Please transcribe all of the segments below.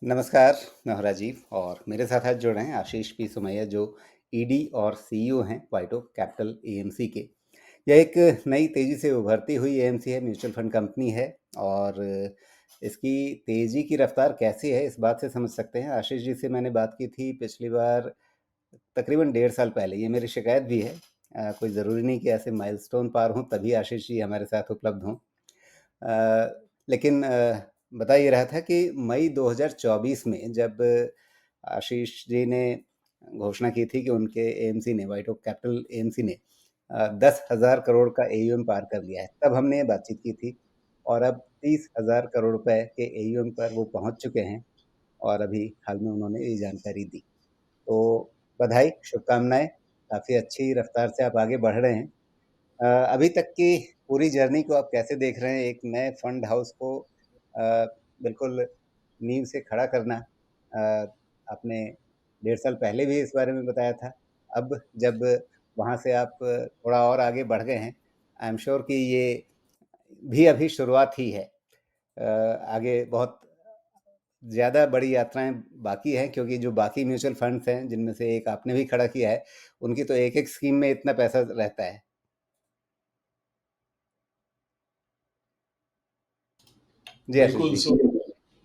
नमस्कार, मैं हूँ राजीव और मेरे साथ आज जुड़ रहे हैं आशीष पी सोमैया जो ईडी और सीईओ हैं वाइटो कैपिटल एएमसी के। यह एक नई तेज़ी से उभरती हुई एएमसी है, म्यूचुअल फंड कंपनी है और इसकी तेज़ी की रफ्तार कैसी है इस बात से समझ सकते हैं। आशीष जी से मैंने बात की थी पिछली बार तकरीबन 1.5 साल पहले, ये मेरी शिकायत भी है। कोई ज़रूरी नहीं कि ऐसे माइलस्टोन पार हों तभी आशीष जी हमारे साथ उपलब्ध हों। लेकिन बता ये रहा था कि मई 2024 में जब आशीष जी ने घोषणा की थी कि उनके एएमसी ने, वाइट ओक कैपिटल एएमसी ने 10,000 करोड़ का एयूएम पार कर लिया है, तब हमने ये बातचीत की थी और अब 30,000 करोड़ रुपए के एयूएम पर वो पहुंच चुके हैं और अभी हाल में उन्होंने ये जानकारी दी। तो बधाई, शुभकामनाएं, काफ़ी अच्छी रफ्तार से आप आगे बढ़ रहे हैं। अभी तक की पूरी जर्नी को आप कैसे देख रहे हैं? एक नए फंड हाउस को अ, बिल्कुल नींव से खड़ा करना, आपने 1.5 साल पहले भी इस बारे में बताया था। अब जब वहाँ से आप थोड़ा और आगे बढ़ गए हैं, आई एम श्योर कि ये भी अभी शुरुआत ही है। आगे बहुत ज़्यादा बड़ी यात्राएँ बाकी हैं क्योंकि जो बाकी म्यूचुअल फंड्स हैं, जिनमें से एक आपने भी खड़ा किया है, उनकी तो एक-एक स्कीम में इतना पैसा रहता है। जी, आशीष बिल्कुल जी। सो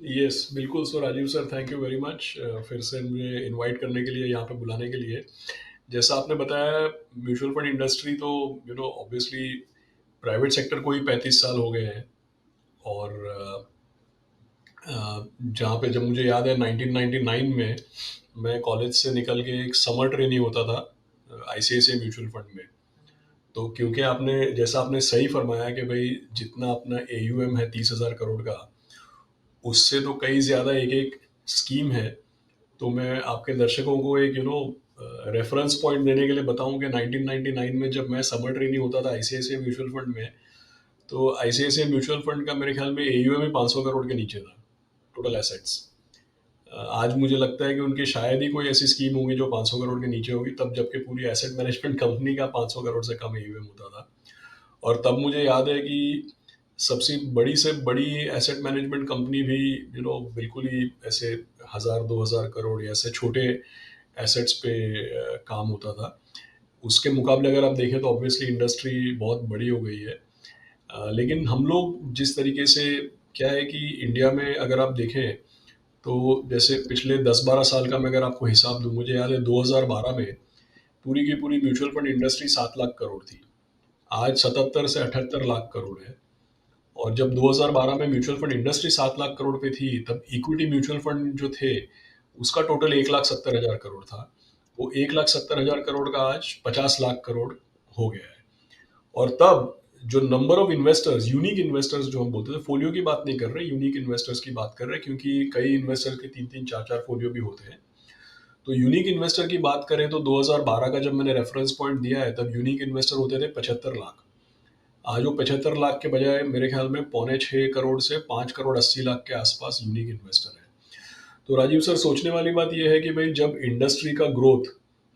यस बिल्कुल so Rajiv sir, thank you very much फिर से मुझे इनवाइट करने के लिए, यहाँ पे बुलाने के लिए। जैसा आपने बताया, म्यूचुअल फंड इंडस्ट्री तो ऑब्वियसली प्राइवेट सेक्टर को ही 35 साल हो गए हैं। और जहाँ पे, जब मुझे याद है 1999 में मैं कॉलेज से निकल के एक समर ट्रेनी होता था आईसीआईसीआई म्यूचुअल फंड में। तो क्योंकि आपने, जैसा आपने सही फरमाया कि भाई जितना अपना एयूएम है 30,000 करोड़ का, उससे तो कई ज़्यादा एक एक स्कीम है। तो मैं आपके दर्शकों को एक रेफरेंस पॉइंट देने के लिए बताऊं कि 1999 में जब मैं समर ट्रेनी होता था आईसीआईसीआई म्यूचुअल फंड में, तो आईसीआईसीआई म्यूचुअल फंड का मेरे ख्याल में एयूएम ही 500 करोड़ के नीचे था, टोटल एसेट्स। आज मुझे लगता है कि उनकी शायद ही कोई ऐसी स्कीम होगी जो 500 करोड़ के नीचे होगी, तब जबकि पूरी एसेट मैनेजमेंट कंपनी का 500 करोड़ से कम एयूएम होता था। और तब मुझे याद है कि सबसे बड़ी से बड़ी एसेट मैनेजमेंट कंपनी भी बिल्कुल ही ऐसे 1,000 2,000 करोड़ या ऐसे छोटे एसेट्स पे काम होता था। उसके मुकाबले अगर आप देखें तो ऑब्वियसली इंडस्ट्री बहुत बड़ी हो गई है। लेकिन हम लोग जिस तरीके से, क्या है कि इंडिया में अगर आप देखें तो जैसे पिछले 10-12 साल का मैं अगर आपको हिसाब दूं, मुझे याद है 2012 में पूरी की पूरी mutual fund industry 7 lakh crore थी। आज 77 से 78 लाख करोड़ है। और जब 2012 में mutual fund industry 7 lakh crore पे थी, तब इक्विटी म्यूचुअल फंड जो थे उसका टोटल 1,70,000 करोड़ था। वो 1,70,000 करोड़ का आज 50 लाख करोड़ हो गया है। और तब जो number of investors, unique investors जो हम बोलते थे, फोलियो की बात नहीं कर रहे, यूनिक इन्वेस्टर्स की बात कर रहे, क्योंकि कई इन्वेस्टर्स के 3-3 4-4 फोलियो भी होते हैं। तो यूनिक इन्वेस्टर की बात करें तो 2012 का जब मैंने रेफरेंस पॉइंट दिया है, तब यूनिक इन्वेस्टर होते थे 75 लाख। आज वो 75 लाख के बजाय मेरे ख्याल में 5.25 करोड़ से 5,80,00,000 के आसपास यूनिक इन्वेस्टर है। तो राजीव सर, सोचने वाली बात यह है कि भाई जब इंडस्ट्री का growth,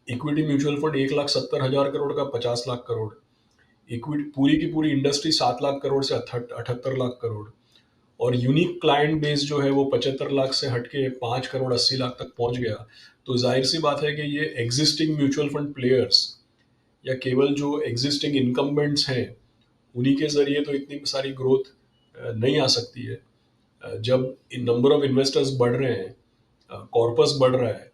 equity mutual fund 1,70,000 crore का 50 लाख करोड़, इक्विटी पूरी की पूरी इंडस्ट्री 7 लाख करोड़ से 78 लाख करोड़, और यूनिक क्लाइंट बेस जो है वो 75 लाख से हटके 5,80,00,000 तक पहुंच गया। तो जाहिर सी बात है कि ये एग्जिस्टिंग म्यूचुअल फंड प्लेयर्स या केवल जो एग्जिस्टिंग इनकम्बेंट्स हैं, उन्हीं के जरिए तो इतनी सारी ग्रोथ नहीं आ सकती है। जब नंबर ऑफ इन्वेस्टर्स बढ़ रहे हैं, कॉर्पस बढ़ रहा है,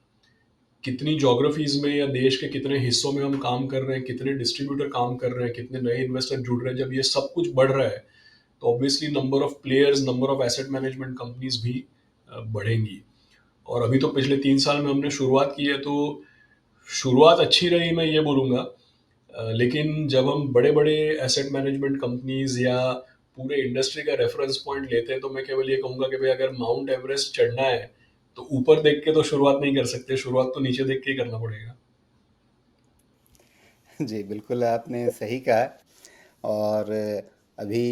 कितनी जोग्राफीज में या देश के कितने हिस्सों में हम काम कर रहे हैं, कितने डिस्ट्रीब्यूटर काम कर रहे हैं, कितने नए इन्वेस्टर जुड़ रहे हैं, जब ये सब कुछ बढ़ रहा है तो obviously number of players, number of asset management companies भी बढ़ेंगी। और अभी तो पिछले 3 साल में हमने शुरुआत की है, तो शुरुआत अच्छी रही मैं ये बोलूँगा। लेकिन जब हम बड़े बड़े एसेट मैनेजमेंट कंपनीज या पूरे इंडस्ट्री का रेफरेंस पॉइंट लेते हैं, तो मैं केवल ये कहूँगा कि भाई अगर माउंट एवरेस्ट चढ़ना है तो ऊपर देख के तो शुरुआत नहीं कर सकते, शुरुआत तो नीचे देख के ही करना पड़ेगा। जी, बिल्कुल आपने सही कहा और अभी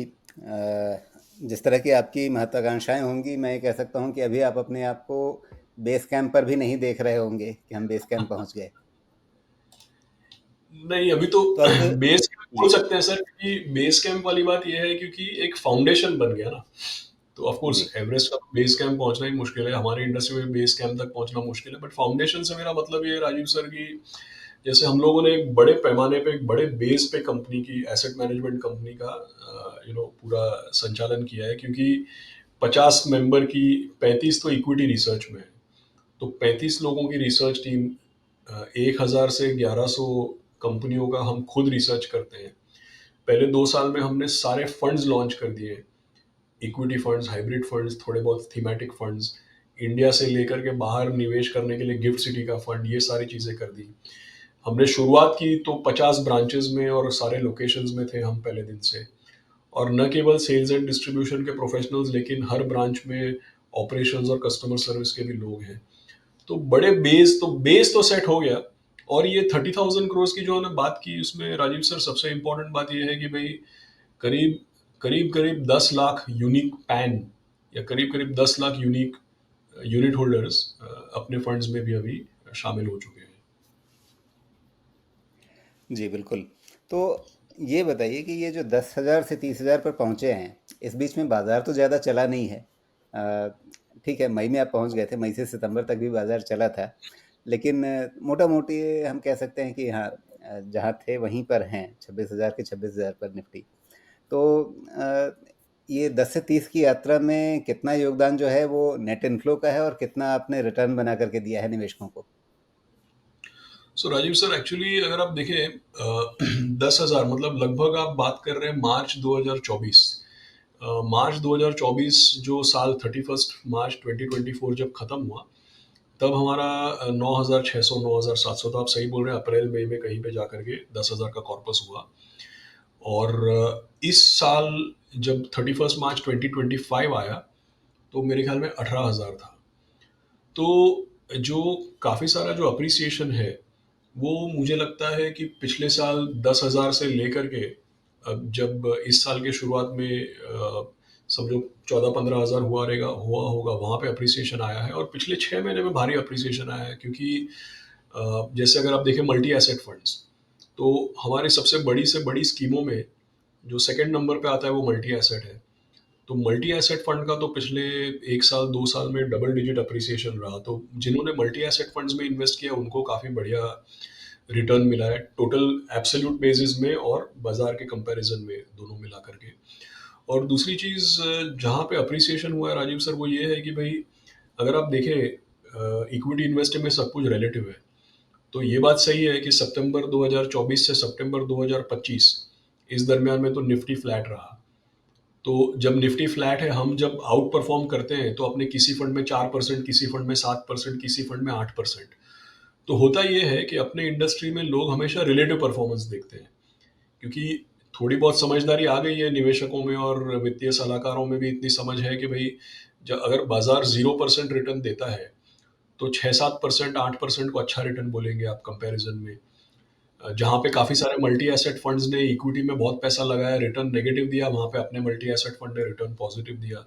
जिस तरह की आपकी महत्वाकांक्षाएं होंगी, मैं ये कह सकता हूं कि अभी आप अपने आप को बेस कैंप पर भी नहीं देख रहे होंगे कि हम बेस कैंप पहुंच गए। नहीं, अभी तो तो अब बेस कैंप बोल जी, सकते हैं सर, क्योंकि बेस कैंप वाली बात यह है क्योंकि एक फाउंडेशन बन गया ना। तो ऑफ कोर्स जी। एवरेस्ट का बेस कैंप पहुंचना ही मुश्किल है, हमारी इंडस्ट्री में बेस कैंप तक पहुंचना मुश्किल है, बट फाउंडेशन से मेरा मतलब ये है राजीव सर की, जैसे हम लोगों ने एक बड़े पैमाने पे एक बड़े बेस पे कंपनी की, एसेट मैनेजमेंट कंपनी का पूरा संचालन किया है, क्योंकि 50 मेंबर की 35 तो इक्विटी रिसर्च में है, तो 35 लोगों की रिसर्च टीम, 1000 से 1100 कंपनियों का हम खुद रिसर्च करते हैं। पहले 2 साल में हमने सारे फंड्स लॉन्च कर दिए, इक्विटी फंड्स, हाइब्रिड फंड्स, थोड़े बहुत थीमेटिक फंड्स, इंडिया से लेकर के बाहर निवेश करने के लिए गिफ्ट सिटी का फंड, ये सारी चीज़ें कर दी। हमने शुरुआत की तो 50 ब्रांचेस में और सारे लोकेशंस में थे हम पहले दिन से, और न केवल सेल्स एंड डिस्ट्रीब्यूशन के प्रोफेशनल्स, लेकिन हर ब्रांच में ऑपरेशंस और कस्टमर सर्विस के भी लोग हैं। तो बड़े बेस तो सेट हो गया। और ये 30,000 करोड़ की जो हमने बात की, उसमें राजीव सर सबसे इंपॉर्टेंट बात ये है कि भाई करीब करीब करीब 10 लाख यूनिक पैन, या करीब करीब 10 लाख यूनिक यूनिट होल्डर्स अपने फंड्स में भी अभी शामिल हो चुके हैं। जी, बिल्कुल। तो ये बताइए कि ये जो 10,000 से 30,000 पर पहुँचे हैं, इस बीच में बाज़ार तो ज़्यादा चला नहीं है। ठीक है, मई में आप पहुँच गए थे, मई से सितंबर तक भी बाज़ार चला था। लेकिन मोटा-मोटी हम कह सकते हैं कि हाँ, जहाँ थे वहीं पर हैं, 26,000 के 26,000 पर निफ्टी। तो ये 10 से 30 की यात्रा में कितना योगदान जो है वो नेट इन्फ्लो का है और कितना आपने रिटर्न बना करके दिया है निवेशकों को? सो राजीव सर, एक्चुअली अगर आप देखें 10,000 मतलब लगभग आप बात कर रहे हैं मार्च 2024। मार्च 2024 जो साल 31 मार्च 2024 जब खत्म हुआ, तब हमारा 9,600 9,700, तो आप सही बोल रहे हैं, अप्रैल मई में कहीं पे जाकर के 10,000 का कॉर्पस हुआ। और इस साल जब 31 मार्च 2025 आया, तो मेरे ख्याल में 18,000 था। तो जो काफ़ी सारा जो अप्रिसिएशन है, वो मुझे लगता है कि पिछले साल 10,000 से लेकर के अब जब इस साल के शुरुआत में समझो 14-15 हज़ार हुआ होगा, वहाँ पे अप्रिसिएशन आया है, और पिछले 6 महीने में भारी अप्रिसिएशन आया है, क्योंकि जैसे अगर आप देखें मल्टी एसेट फंड्स, तो हमारी सबसे बड़ी से बड़ी स्कीमों में जो सेकंड नंबर पे आता है वो मल्टी एसेट है। तो मल्टी एसेट फंड का तो पिछले 1 साल 2 साल में डबल डिजिट अप्रिसिएशन रहा। तो जिन्होंने मल्टी एसेट फंड्स में इन्वेस्ट किया, उनको काफ़ी बढ़िया रिटर्न मिला है, टोटल एब्सोल्यूट बेसिस में और बाजार के कंपैरिजन में, दोनों मिला करके। और दूसरी चीज़ जहाँ पे अप्रिसिएशन हुआ है राजीव सर, वो ये है कि भाई अगर आप देखें इक्विटी इन्वेस्टिंग में सब कुछ रिलेटिव है। तो ये बात सही है कि सितंबर 2024 से सितंबर 2025 इस दरमियान में तो निफ्टी फ्लैट रहा। तो जब निफ्टी फ्लैट है, हम जब आउट परफॉर्म करते हैं तो अपने किसी फंड में 4%, किसी फंड में 7%, किसी फंड में 8%। तो होता ये है कि अपने इंडस्ट्री में लोग हमेशा रिलेटिव परफॉर्मेंस देखते हैं, क्योंकि थोड़ी बहुत समझदारी आ गई है निवेशकों में, और वित्तीय सलाहकारों में भी इतनी समझ है कि भाई जब अगर बाजार 0% रिटर्न देता है, तो 6-7%, 8% को अच्छा रिटर्न बोलेंगे आप कंपैरिजन में। जहाँ पे काफ़ी सारे मल्टी एसेट फंड्स ने इक्विटी में बहुत पैसा लगाया, रिटर्न नेगेटिव दिया, वहाँ पे अपने मल्टी एसेट फंड ने रिटर्न पॉजिटिव दिया।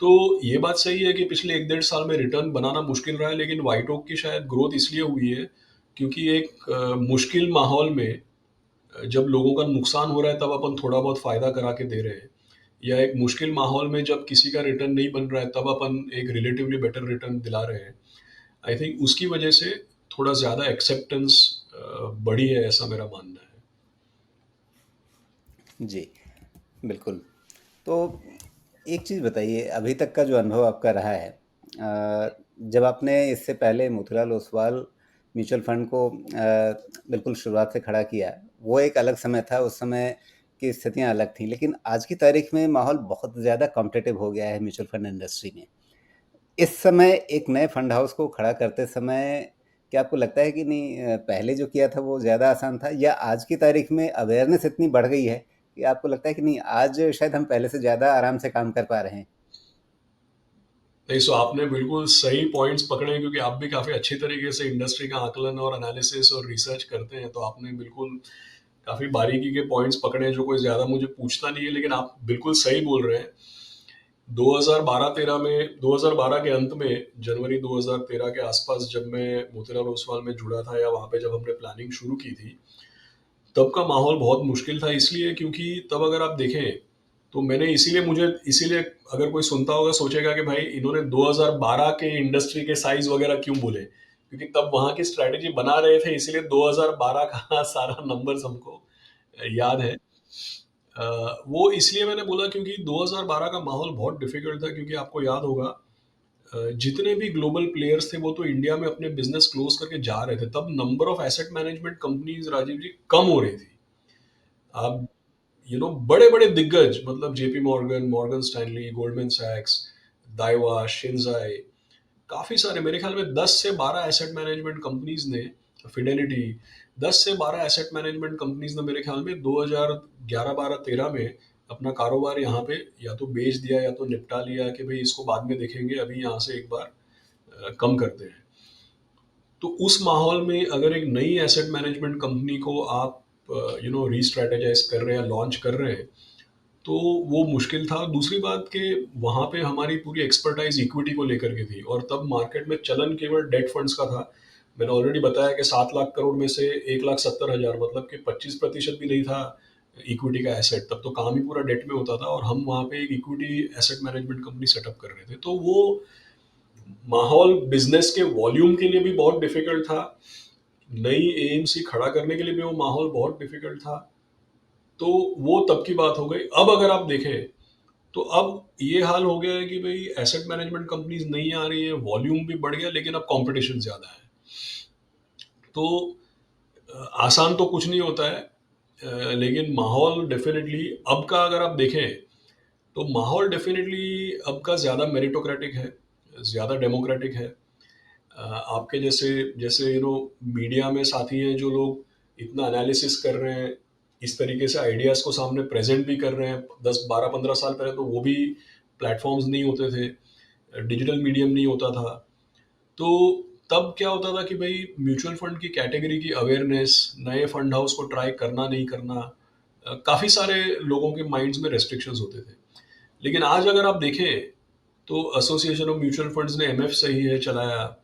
तो ये बात सही है कि पिछले 1-1.5 साल में रिटर्न बनाना मुश्किल रहा है, लेकिन व्हाइट ओक की शायद ग्रोथ इसलिए हुई है क्योंकि एक मुश्किल माहौल में जब लोगों का नुकसान हो रहा है, तब अपन थोड़ा बहुत फ़ायदा करा के दे रहे हैं, या एक मुश्किल माहौल में जब किसी का रिटर्न नहीं बन रहा है, तब अपन एक रिलेटिवली बेटर रिटर्न दिला रहे हैं। आई थिंक उसकी वजह से थोड़ा ज़्यादा एक्सेप्टेंस बढ़ी है, ऐसा मेरा मानना है। जी, बिल्कुल। तो एक चीज़ बताइए, अभी तक का जो अनुभव आपका रहा है, जब आपने इससे पहले मोतीलाल ओसवाल म्यूचुअल फंड को बिल्कुल शुरुआत से खड़ा किया, वो एक अलग समय था, उस समय की स्थितियाँ अलग थीं। लेकिन आज की तारीख में माहौल बहुत ज़्यादा कॉम्पिटिटिव हो गया है म्यूचुअल फंड इंडस्ट्री में। इस समय एक नए फंड हाउस को खड़ा करते समय क्या आपको लगता है कि नहीं, पहले जो किया था वो ज़्यादा आसान था, या आज की तारीख में अवेयरनेस इतनी बढ़ गई है कि आपको लगता है कि नहीं, आज शायद हम पहले से ज़्यादा आराम से काम कर पा रहे हैं? नहीं, सो आपने बिल्कुल सही पॉइंट्स पकड़े हैं, क्योंकि आप भी काफ़ी अच्छी तरीके से इंडस्ट्री का आकलन और एनालिसिस और रिसर्च करते हैं, तो आपने बिल्कुल काफ़ी बारीकी के पॉइंट्स पकड़े हैं जो कोई ज़्यादा मुझे पूछता नहीं है, लेकिन आप बिल्कुल सही बोल रहे हैं। 2012-13 में, 2012 के अंत में, जनवरी 2013 के आसपास जब मैं मोतीलाल ओसवाल में जुड़ा था, या वहाँ पे जब हमने प्लानिंग शुरू की थी, तब का माहौल बहुत मुश्किल था, इसलिए क्योंकि तब अगर आप देखें तो मैंने इसीलिए अगर कोई सुनता होगा सोचेगा कि भाई इन्होंने 2012 के इंडस्ट्री के साइज वगैरह क्यों बोले, क्योंकि तब वहां की स्ट्रेटेजी बना रहे थे, इसीलिए 2012 का सारा नंबर्स हमको याद है। वो इसलिए मैंने बोला क्योंकि 2012 का माहौल बहुत डिफिकल्ट था, क्योंकि आपको याद होगा जितने भी ग्लोबल प्लेयर्स थे वो तो इंडिया में अपने बिजनेस क्लोज करके जा रहे थे। तब number of asset management companies, Rajiv ji, कम हो रही थी। आप बड़े बड़े दिग्गज, मतलब JP Morgan, Morgan Stanley, Goldman सैक्स, दाइवा, शिंजाई, काफी सारे, मेरे ख्याल में 10 से 12 एसेट मैनेजमेंट कंपनीज ने, फिडेलिटी, 10 से 12 एसेट मैनेजमेंट कंपनीज ने मेरे ख्याल में 2011 12 13 में अपना कारोबार यहाँ पे या तो बेच दिया या तो निपटा लिया कि भाई इसको बाद में देखेंगे, अभी यहाँ से एक बार कम करते हैं। तो उस माहौल में अगर एक नई एसेट मैनेजमेंट कंपनी को आप रीस्ट्रेटेजाइज कर रहे हैं, लॉन्च कर रहे हैं, तो वो मुश्किल था। दूसरी बात कि वहाँ पे हमारी पूरी एक्सपर्टाइज इक्विटी को लेकर के थी, और तब मार्केट में चलन केवल डेट फंड्स का था। मैंने ऑलरेडी बताया कि 7 लाख करोड़ में से 1,70,000, मतलब कि 25% भी नहीं था इक्विटी का एसेट। तब तो काम ही पूरा डेट में होता था, और हम वहाँ पे एक equity asset management company setup कर रहे थे। तो वो माहौल बिजनेस के वॉल्यूम के लिए भी बहुत डिफिकल्ट था, नई एएमसी खड़ा करने के लिए भी वो माहौल बहुत डिफिकल्ट था। तो वो तब की बात हो गई। अब अगर आप देखें तो अब ये हाल हो गया है कि भाई एसेट मैनेजमेंट कंपनीज नहीं आ रही है, वॉल्यूम भी बढ़ गया, लेकिन अब कंपटीशन ज्यादा है। तो आसान तो कुछ नहीं होता है, लेकिन माहौल डेफिनेटली अब का अगर आप देखें तो माहौल डेफिनेटली अब का ज़्यादा मेरिटोक्रेटिक है, ज़्यादा डेमोक्रेटिक है। आपके जैसे जैसे मीडिया में साथी हैं जो लोग इतना एनालिसिस कर रहे हैं, इस तरीके से आइडियाज़ को सामने प्रेजेंट भी कर रहे हैं। 10 12 15 साल पहले तो वो भी प्लेटफॉर्म्स नहीं होते थे, डिजिटल मीडियम नहीं होता था। तो तब क्या होता था कि भाई म्यूचुअल फंड की कैटेगरी की अवेयरनेस, नए फंड हाउस को ट्राई करना नहीं करना, काफ़ी सारे लोगों के माइंड्स में रेस्ट्रिक्शंस होते थे। लेकिन आज अगर आप देखें तो एसोसिएशन ऑफ म्यूचुअल फंड्स ने एमएफ सही है चलाया,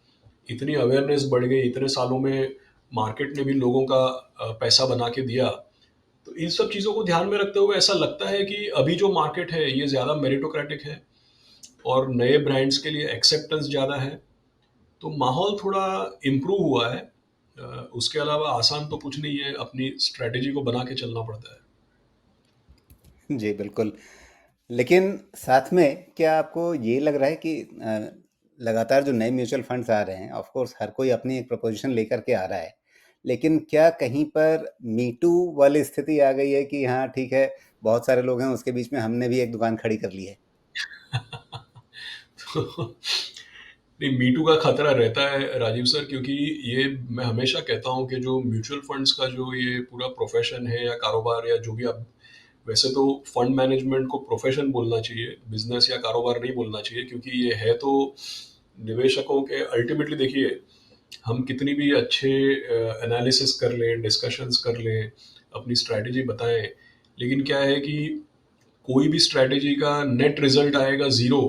इतनी अवेयरनेस बढ़ गई, इतने सालों में मार्केट ने भी लोगों का पैसा बना के दिया। तो इन सब चीज़ों को ध्यान में रखते हुए ऐसा लगता है कि अभी जो मार्केट है ये ज़्यादा मेरिटोक्रेटिक है, और नए ब्रांड्स के लिए एक्सेप्टेंस ज़्यादा है। तो माहौल थोड़ा इम्प्रूव हुआ है। उसके अलावा आसान तो कुछ नहीं है, अपनी स्ट्रेटेजी को बना के चलना पड़ता है। जी, बिल्कुल। लेकिन साथ में क्या आपको ये लग रहा है कि लगातार जो नए म्यूचुअल फंड्स आ रहे हैं, ऑफ कोर्स हर कोई अपनी एक प्रोपोज़िशन लेकर के आ रहा है, लेकिन क्या कहीं पर मी टू वाली स्थिति आ गई है कि हाँ, ठीक है, बहुत सारे लोग हैं, उसके बीच में हमने भी एक दुकान खड़ी कर ली है? तो नहीं, मीटू का खतरा रहता है राजीव सर, क्योंकि ये मैं हमेशा कहता हूँ कि जो म्यूचुअल फंड्स का जो ये पूरा प्रोफेशन है या कारोबार या जो भी आप, वैसे तो फंड मैनेजमेंट को प्रोफेशन बोलना चाहिए, बिजनेस या कारोबार नहीं बोलना चाहिए, क्योंकि ये है तो निवेशकों के, अल्टीमेटली देखिए, हम कितनी भी अच्छे एनालिसिस कर लें, डिस्कशंस कर लें, अपनी स्ट्रैटेजी बताएं, लेकिन क्या है कि कोई भी स्ट्रैटेजी का नेट रिजल्ट आएगा जीरो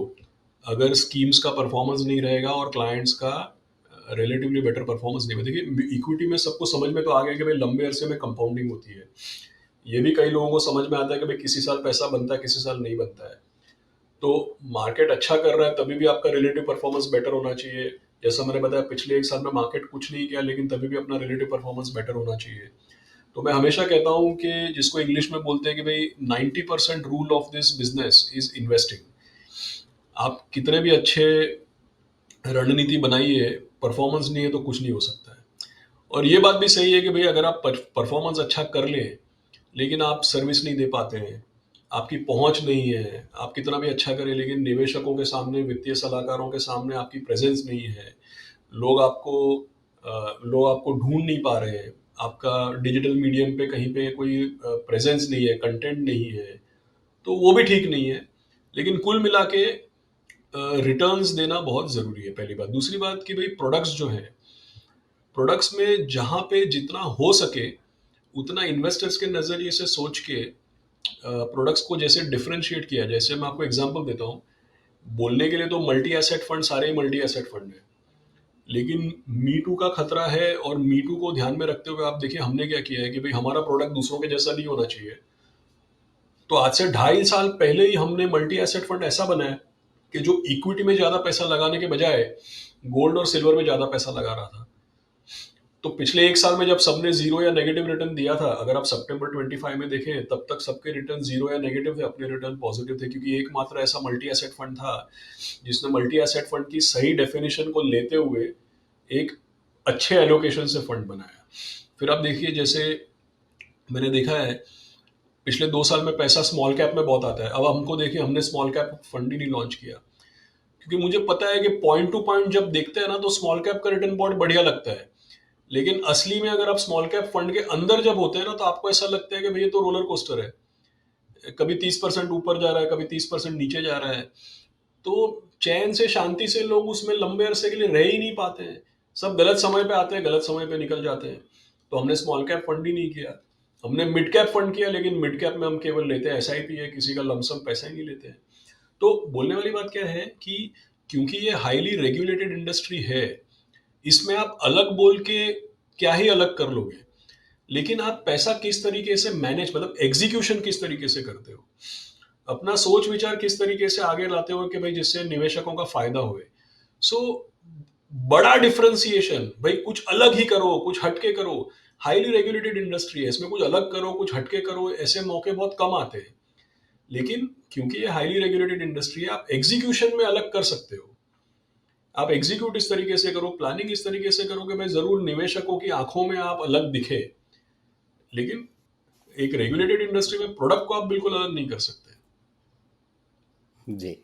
अगर स्कीम्स का परफॉर्मेंस नहीं रहेगा और क्लाइंट्स का रिलेटिवली बेटर परफॉर्मेंस नहीं होगा। देखिए, इक्विटी में सबको समझ में तो आ गया कि भाई लंबे अरसे में कंपाउंडिंग होती है। ये भी कई लोगों को समझ में आता है कि भाई किसी साल पैसा बनता है, किसी साल नहीं बनता है। तो मार्केट अच्छा कर रहा है तभी भी आपका रिलेटिव परफॉर्मेंस बेटर होना चाहिए। जैसा मैंने बताया, पिछले एक साल में मार्केट कुछ नहीं किया, लेकिन तभी भी अपना रिलेटिव परफॉर्मेंस बेटर होना चाहिए। तो मैं हमेशा कहता हूँ कि जिसको इंग्लिश में बोलते हैं कि भाई 90% rule of this business is investing. आप कितने भी अच्छे रणनीति बनाइए, परफॉर्मेंस नहीं है तो कुछ नहीं हो सकता है। और ये बात भी सही है कि भाई अगर आप परफॉर्मेंस अच्छा कर लें लेकिन आप सर्विस नहीं दे पाते हैं, आपकी पहुंच नहीं है, आप कितना भी अच्छा करें लेकिन निवेशकों के सामने, वित्तीय सलाहकारों के सामने आपकी प्रेजेंस नहीं है, लोग आपको लोग आपको ढूंढ नहीं पा रहे हैं, आपका डिजिटल मीडियम पे कहीं पे कोई प्रेजेंस नहीं है, कंटेंट नहीं है, तो वो भी ठीक नहीं है। लेकिन कुल मिला के रिटर्न्स देना बहुत ज़रूरी है, पहली बात। दूसरी बात कि भाई प्रोडक्ट्स जो हैं, प्रोडक्ट्स में जहाँ पे जितना हो सके उतना इन्वेस्टर्स के नज़रिए से सोच के प्रोडक्ट्स को जैसे डिफरेंशिएट किया। जैसे मैं आपको एग्जांपल देता हूँ, बोलने के लिए तो मल्टी एसेट फंड सारे ही मल्टी एसेट फंड है, लेकिन मी टू का खतरा है। और मी टू को ध्यान में रखते हुए आप देखिए हमने क्या किया है कि भाई हमारा प्रोडक्ट दूसरों के जैसा नहीं होना चाहिए। तो आज से 2.5 साल पहले ही हमने मल्टी एसेट फंड ऐसा बनाया कि जो इक्विटी में ज़्यादा पैसा लगाने के बजाय गोल्ड और सिल्वर में ज़्यादा पैसा लगा रहा था। तो पिछले 1 साल में जब सबने जीरो या नेगेटिव रिटर्न दिया था, अगर आप सितंबर 25 में देखें, तब तक सबके रिटर्न जीरो या नेगेटिव थे, अपने रिटर्न पॉजिटिव थे, क्योंकि एकमात्र ऐसा मल्टी एसेट फंड था जिसने मल्टी एसेट फंड की सही डेफिनेशन को लेते हुए एक अच्छे एलोकेशन से फंड बनाया। फिर आप देखिए, जैसे मैंने देखा है पिछले 2 साल में पैसा स्मॉल कैप में बहुत आता है। अब हमको देखिए, हमने स्मॉल कैप फंड ही नहीं लॉन्च किया, क्योंकि मुझे पता है कि पॉइंट टू पॉइंट जब देखते हैं ना, तो स्मॉल कैप का रिटर्न बहुत बढ़िया लगता है, लेकिन असली में अगर आप स्मॉल कैप फंड के अंदर जब होते हैं ना, तो आपको ऐसा लगता है कि भाई ये तो रोलर कोस्टर है, कभी 30% ऊपर जा रहा है, कभी 30% नीचे जा रहा है। तो चैन से, शांति से लोग उसमें लंबे अरसे के लिए रह ही नहीं पाते हैं। सब गलत समय पे आते हैं, गलत समय पे निकल जाते हैं। तो हमने स्मॉल कैप फंड ही नहीं किया, हमने मिड कैप फंड किया, लेकिन मिड कैप में हम केवल लेते हैं एसआईपी है, किसी का लमसम पैसा ही नहीं लेते हैं। तो बोलने वाली बात क्या है कि क्योंकि ये हाईली रेगुलेटेड इंडस्ट्री है, इसमें आप अलग बोल के क्या ही अलग कर लोगे, लेकिन आप पैसा किस तरीके से मैनेज, मतलब एग्जीक्यूशन किस तरीके से करते हो, अपना सोच विचार किस तरीके से आगे लाते हो कि भाई जिससे निवेशकों का फायदा होए। सो बड़ा डिफरेंशिएशन, भाई कुछ अलग ही करो, कुछ हटके करो। हाईली रेगुलेटेड इंडस्ट्री है, इसमें कुछ अलग करो, कुछ हटके करो, ऐसे मौके बहुत कम आते हैं। लेकिन क्योंकि ये हाईली रेगुलेटेड इंडस्ट्री है, आप एग्जीक्यूशन में अलग कर सकते हो। आप एग्जीक्यूट इस तरीके से करो, प्लानिंग इस तरीके से करो कि भाई जरूर निवेशकों की आंखों में आप अलग दिखे, लेकिन एक रेगुलेटेड इंडस्ट्री में प्रोडक्ट को आप बिल्कुल अलग नहीं कर सकते। जी,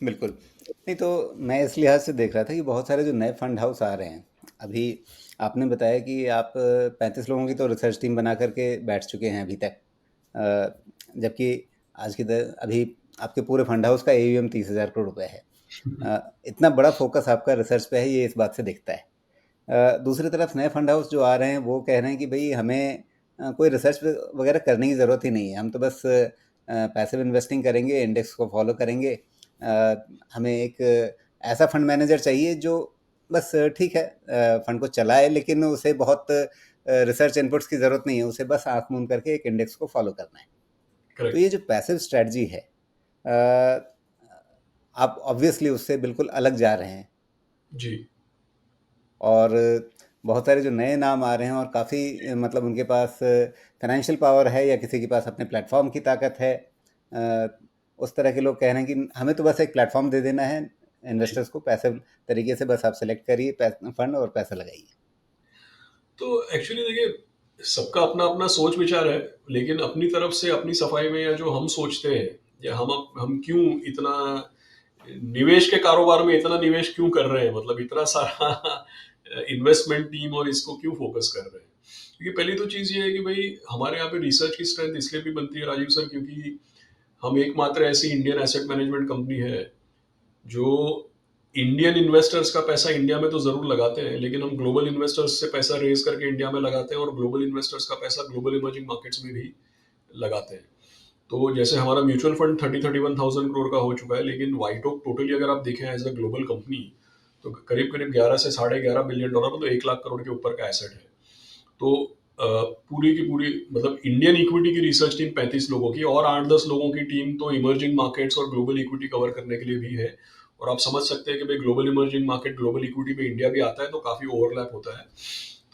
बिल्कुल। नहीं तो मैं इस लिहाज से देख रहा था कि बहुत सारे जो नए फंड हाउस आ रहे हैं, अभी आपने बताया कि आप 35 लोगों की तो रिसर्च टीम बना करके बैठ चुके हैं अभी तक। जबकि आज की अभी आपके पूरे फंड हाउस का AUM 30,000 करोड़ रुपए है। इतना बड़ा फोकस आपका रिसर्च पे है, ये इस बात से दिखता है। दूसरी तरफ नए फंड हाउस जो आ रहे हैं वो कह रहे हैं कि भाई हमें कोई रिसर्च वगैरह करने की ज़रूरत ही नहीं है, हम तो बस पैसिव इन्वेस्टिंग करेंगे, इंडेक्स को फॉलो करेंगे। हमें एक ऐसा फंड मैनेजर चाहिए जो बस ठीक है फंड को चलाए, लेकिन उसे बहुत रिसर्च इनपुट्स की ज़रूरत नहीं है, उसे बस आँख मूंद करके एक इंडेक्स को फॉलो करना है। तो करेक्ट। ये जो पैसिव स्ट्रेटजी है, अ, आप ऑब्वियसली उससे बिल्कुल अलग जा रहे हैं। जी। और बहुत सारे जो नए नाम आ रहे हैं और काफ़ी मतलब उनके पास फाइनेंशियल पावर है या किसी के पास अपने प्लेटफॉर्म की ताकत है, अ, उस तरह के लोग कह रहे हैं कि हमें तो बस एक प्लेटफॉर्म दे देना है जी। इन्वेस्टर्स को, पैसे तरीके से बस आप सेलेक्ट करिए फंड और पैसा लगाइए। तो एक्चुअली देखिए, सबका अपना अपना सोच विचार है, लेकिन अपनी तरफ से अपनी सफाई में, या जो हम सोचते हैं, या हम क्यों इतना निवेश के कारोबार में इतना निवेश क्यों कर रहे हैं, मतलब इतना सारा इन्वेस्टमेंट टीम, और इसको क्यों फोकस कर रहे हैं। क्योंकि पहली तो चीज ये है कि भाई हमारे यहाँ पे रिसर्च की स्ट्रेंथ इसलिए भी बनती है राजीव सर, क्योंकि हम एकमात्र ऐसी इंडियन एसेट मैनेजमेंट कंपनी है जो इंडियन इन्वेस्टर्स का पैसा इंडिया में तो जरूर लगाते हैं, लेकिन हम ग्लोबल इन्वेस्टर्स से पैसा रेज करके इंडिया में लगाते हैं, और ग्लोबल इन्वेस्टर्स का पैसा ग्लोबल इमर्जिंग मार्केट्स में भी लगाते हैं। तो जैसे हमारा म्यूचुअल फंड 31,000 करोड़ का हो चुका है, लेकिन वाइटोक टोटली अगर आप देखें एज अ ग्लोबल कंपनी, तो करीब करीब 11 से $11.5 बिलियन, मतलब 1 लाख करोड़ के ऊपर का एसेट है। तो पूरी की पूरी, मतलब इंडियन इक्विटी की रिसर्च टीम 35 लोगों की, और 8-10 लोगों की टीम तो इमर्जिंग मार्केट्स और ग्लोबल इक्विटी कवर करने के लिए भी है। और आप समझ सकते हैं कि भाई global emerging market, global equity में इंडिया भी आता है, तो काफी ओवरलैप होता है।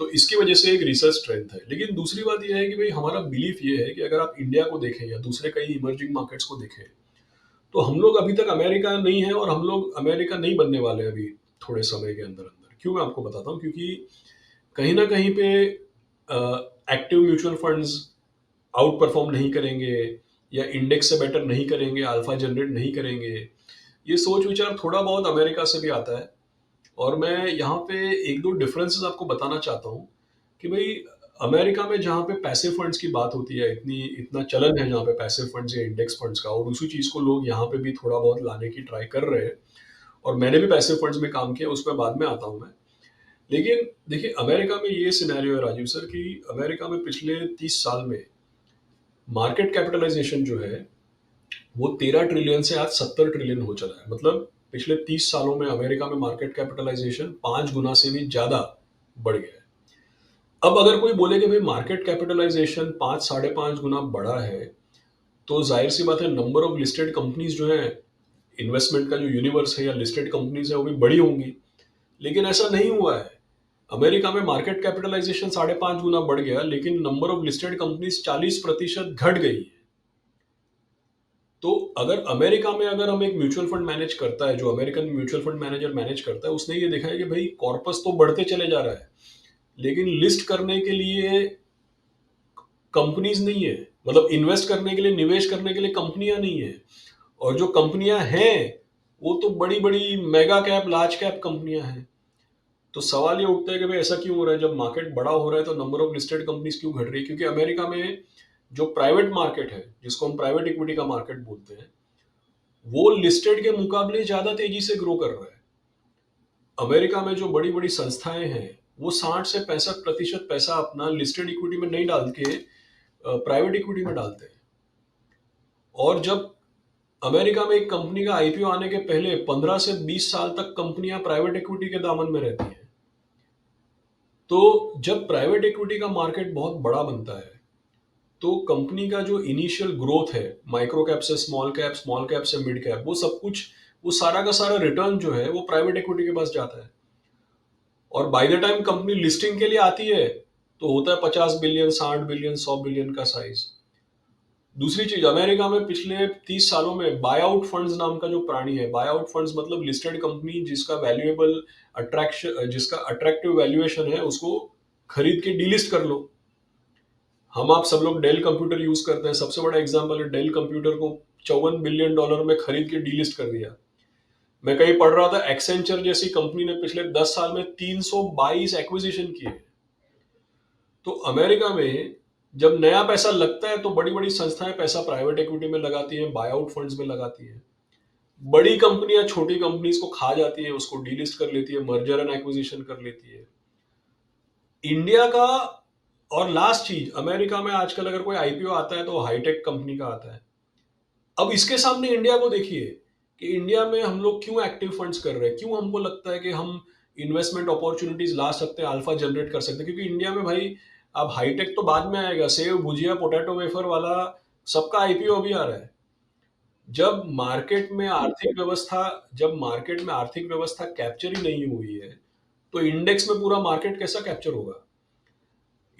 तो इसकी वजह से एक रिसर्च स्ट्रेंथ है। लेकिन दूसरी बात यह है कि भाई हमारा बिलीफ ये है कि अगर आप इंडिया को देखें या दूसरे कई इमर्जिंग मार्केट्स को देखें, तो हम लोग अभी तक अमेरिका नहीं है, और हम लोग अमेरिका नहीं बनने वाले अभी थोड़े समय के अंदर अंदर। क्यों, मैं आपको बताता हूँ। क्योंकि कहीं ना कहीं पे active mutual funds out perform नहीं करेंगे, या इंडेक्स से बेटर नहीं करेंगे, अल्फा जनरेट नहीं करेंगे, ये सोच विचार थोड़ा बहुत अमेरिका से भी आता है। और मैं यहाँ पे एक दो डिफरेंसेस आपको बताना चाहता हूँ कि भाई अमेरिका में जहाँ पे पैसिव फंड्स की बात होती है, इतना चलन है जहाँ पे पैसिव फंड्स या इंडेक्स फंड्स का, और उसी चीज को लोग यहाँ पे भी थोड़ा बहुत लाने की ट्राई कर रहे हैं। और मैंने भी पैसिव फंड्स में काम किया, उसमें बाद में आता हूँ मैं। लेकिन देखिए, अमेरिका में ये सिनेरियो है राजीव सर कि अमेरिका में पिछले 30 साल में मार्केट कैपिटलाइजेशन जो है वो 13 ट्रिलियन से आज 70 ट्रिलियन हो चला है। मतलब पिछले 30 सालों में अमेरिका में मार्केट कैपिटलाइजेशन 5 गुना से भी ज्यादा बढ़ गया है। अब अगर कोई बोले कि भाई मार्केट कैपिटलाइजेशन 5 साढ़े 5 गुना बढ़ा है, तो जाहिर सी बात है नंबर ऑफ लिस्टेड कंपनीज जो है, इन्वेस्टमेंट का जो यूनिवर्स है या लिस्टेड कंपनीज है वो भी बड़ी होंगी। लेकिन ऐसा नहीं हुआ है। अमेरिका में मार्केट कैपिटलाइजेशन 5.5 गुना बढ़ गया, लेकिन नंबर ऑफ लिस्टेड कंपनीज 40% घट गई है। तो अगर अमेरिका में अगर हम एक म्यूचुअल फंड मैनेज करता है, जो American mutual fund manager manage करता है, उसने ये देखा है कि भाई कॉर्पस तो बढ़ते चले जा रहा है, लेकिन लिस्ट करने के लिए कंपनीज नहीं है, मतलब इन्वेस्ट करने के लिए, निवेश करने के लिए कंपनियां नहीं है। और जो कंपनियां हैं वो तो बड़ी बड़ी मेगा कैप, लार्ज कैप कंपनियां हैं। तो सवाल ये उठता है कि भाई ऐसा क्यों हो रहा है? जब मार्केट बड़ा हो रहा है तो नंबर ऑफ लिस्टेड कंपनीज क्यों घट रही है? क्योंकि अमेरिका में जो प्राइवेट मार्केट है, जिसको हम प्राइवेट इक्विटी का मार्केट बोलते हैं, वो लिस्टेड के मुकाबले ज्यादा तेजी से ग्रो कर रहा है। अमेरिका में जो बड़ी बड़ी संस्थाएं हैं वो 60 से 65% पैसा अपना लिस्टेड इक्विटी में नहीं डाल के प्राइवेट इक्विटी में डालते हैं। और जब अमेरिका में एक कंपनी का आईपीओ आने के पहले 15 से 20 साल तक कंपनियां प्राइवेट इक्विटी के दामन में रहती हैं। तो जब प्राइवेट इक्विटी का मार्केट बहुत बड़ा बनता है तो कंपनी का जो इनिशियल ग्रोथ है, माइक्रो कैप से स्मॉल कैप से मिड कैप, वो सब कुछ, वो सारा का सारा रिटर्न जो है वो प्राइवेट इक्विटी के पास जाता है। और by the time company listing के लिए आती है तो होता है 50 बिलियन, 60 बिलियन, 100 बिलियन का साइज। दूसरी चीज, अमेरिका में पिछले 30 सालों में बाय आउट फंड्स नाम का जो प्राणी है, बाय आउट फंड्स मतलब लिस्टेड कंपनी जिसका वैल्यूएबल अट्रैक्शन, जिसका अट्रैक्टिव वैल्यूएशन है, उसको खरीद के डीलिस्ट कर लो। हम आप सब लोग डेल कंप्यूटर यूज करते हैं, सबसे बड़ा एग्जांपल है डेल कंप्यूटर को $54 बिलियन में खरीद के डीलिस्ट कर दिया। मैं कहीं पढ़ रहा था एक्सेंचर जैसी कंपनी ने पिछले 10 साल में 322 एक्विजिशन किए। तो अमेरिका में जब नया पैसा लगता है तो बड़ी बड़ी संस्थाएं पैसा प्राइवेट इक्विटी में लगाती हैं, बाय आउट फंड्स में लगाती हैं। बड़ी कंपनियां छोटी कंपनीज को खा जाती है, उसको डीलिस्ट कर लेती है, मर्जर एंड एक्विजिशन कर लेती है। इंडिया का, और लास्ट चीज, अमेरिका में आजकल अगर कोई आईपीओ आता है तो हाईटेक कंपनी का आता है। अब इसके सामने इंडिया को देखिए कि इंडिया में हम लोग क्यों एक्टिव फंड्स कर रहे हैं, क्यों हमको लगता है कि हम इन्वेस्टमेंट अपॉर्चुनिटीज ला सकते हैं, अल्फा जनरेट कर सकते हैं। क्योंकि इंडिया में भाई अब हाईटेक तो बाद में आएगा, सेव भुजिया पोटैटो वेफर वाला सबका आईपीओ अभी आ रहा है। जब मार्केट में आर्थिक व्यवस्था जब मार्केट में आर्थिक व्यवस्था कैप्चर ही नहीं हुई है तो इंडेक्स में पूरा मार्केट कैसा कैप्चर होगा?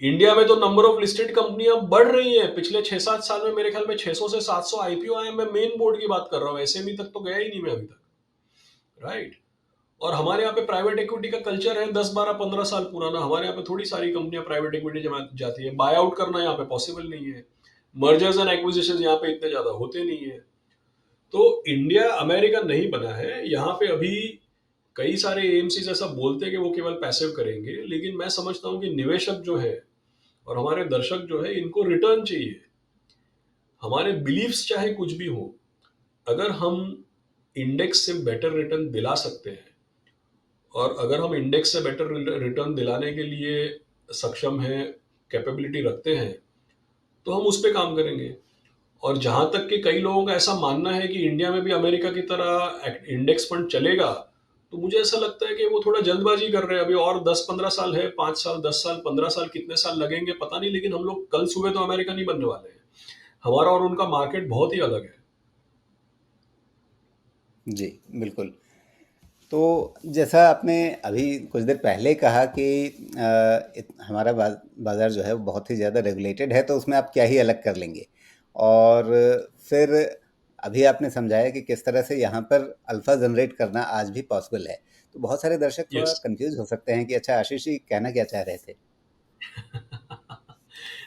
इंडिया में तो नंबर ऑफ लिस्टेड कंपनियां बढ़ रही हैं। पिछले 6-7 साल में मेरे ख्याल में 600 से 700 आईपीओ आए। मैं मेन बोर्ड की बात कर रहा हूँ, एसएमई तक तो गया ही नहीं मैं अभी तक, राइट? और हमारे यहाँ पे प्राइवेट इक्विटी का कल्चर है 10-12-15 साल पुराना। हमारे यहाँ पे थोड़ी सारी कंपनियां प्राइवेट इक्विटी जमा जाती है, बाय आउट करना यहाँ पे पॉसिबल नहीं है, मर्जर्स एंड एक्विजिशन यहाँ पे इतने ज्यादा होते नहीं है। तो इंडिया अमेरिका नहीं बना है। यहाँ पे अभी कई सारे एएमसीज ऐसा बोलते हैं कि वो केवल पैसिव करेंगे, लेकिन मैं समझता हूँ कि निवेशक जो है और हमारे दर्शक जो है, इनको रिटर्न चाहिए। हमारे बिलीव्स चाहे कुछ भी हो, अगर हम इंडेक्स से बेटर रिटर्न दिला सकते हैं, और अगर हम इंडेक्स से बेटर रिटर्न दिलाने के लिए सक्षम हैं, कैपेबिलिटी रखते हैं, तो हम उस पर काम करेंगे। और जहां तक कि कई लोगों का ऐसा मानना है कि इंडिया में भी अमेरिका की तरह इंडेक्स फंड चलेगा, तो मुझे ऐसा लगता है कि वो थोड़ा जल्दबाजी कर रहे हैं। अभी और 10-15 साल है, 5 साल, 10 साल, 15 साल, कितने साल लगेंगे पता नहीं, लेकिन हम लोग कल सुबह तो अमेरिका नहीं बनने वाले हैं। हमारा और उनका मार्केट बहुत ही अलग है। जी, बिल्कुल। तो जैसा आपने अभी कुछ देर पहले कहा कि हमारा बाज़ार जो है वो बहुत ही ज़्यादा रेगुलेटेड है, तो उसमें आप क्या ही अलग कर लेंगे। और फिर अभी आपने समझाया कि किस तरह से यहाँ पर अल्फ़ा जनरेट करना आज भी पॉसिबल है। तो बहुत सारे दर्शक थोड़ा यस। कंफ्यूज हो सकते हैं कि अच्छा आशीष जी कहना क्या चाह रहे थे।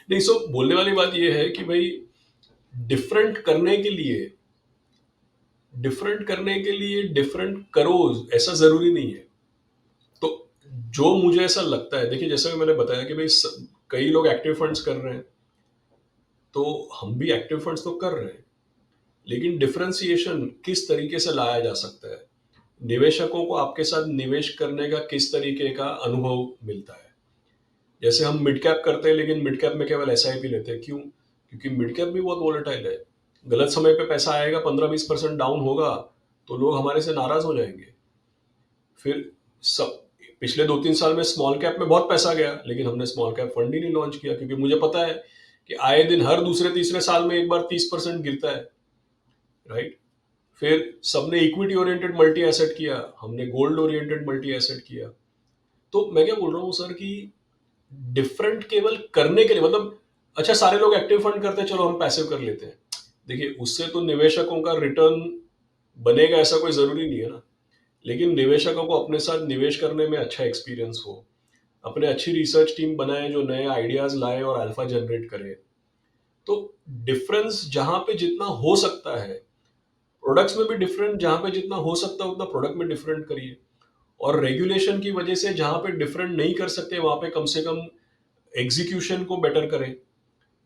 नहीं, सो बोलने वाली बात यह है कि भाई डिफरेंट करने के लिए डिफरेंट करो, ऐसा जरूरी नहीं है। तो जो मुझे ऐसा लगता है, देखिए जैसा कि मैंने बताया कि भाई कई लोग एक्टिव फंड्स कर रहे हैं, तो हम भी एक्टिव फंड्स तो कर रहे हैं, लेकिन डिफरेंशिएशन किस तरीके से लाया जा सकता है, निवेशकों को आपके साथ निवेश करने का किस तरीके का अनुभव मिलता है। जैसे हम मिड कैप करते हैं, लेकिन मिड कैप में केवल एसआईपी लेते हैं, क्यों? क्योंकि मिड कैप भी बहुत वोलेटाइल है। गलत समय पे पैसा आएगा, 15-20% डाउन होगा तो लोग हमारे से नाराज हो जाएंगे। फिर सब पिछले 2-3 साल में स्मॉल कैप में बहुत पैसा गया, लेकिन हमने स्मॉल कैप फंड ही नहीं लॉन्च किया, क्योंकि मुझे पता है कि आए दिन हर दूसरे तीसरे साल में एक बार 30% गिरता है, राइट? फिर सबने इक्विटी ओरिएंटेड मल्टी एसेट किया, हमने गोल्ड ओरिएंटेड मल्टी एसेट किया। तो मैं क्या बोल रहा हूँ सर कि डिफरेंट केवल करने के लिए, मतलब अच्छा सारे लोग एक्टिव फंड करते हैं, चलो हम पैसिव कर लेते हैं। देखिए उससे तो निवेशकों का रिटर्न बनेगा ऐसा कोई जरूरी नहीं है ना, लेकिन निवेशकों को अपने साथ निवेश करने में अच्छा एक्सपीरियंस हो, अपने अच्छी रिसर्च टीम बनाए जो नए आइडियाज लाए और अल्फा जनरेट करे। तो डिफरेंस जहां पे जितना हो सकता है, प्रोडक्ट्स में भी डिफरेंट, जहां पे जितना हो सकता है उतना प्रोडक्ट में डिफरेंट करिए। और रेगुलेशन की वजह से जहां पे डिफरेंट नहीं कर सकते वहां पे कम से कम एग्जीक्यूशन को बेटर करें,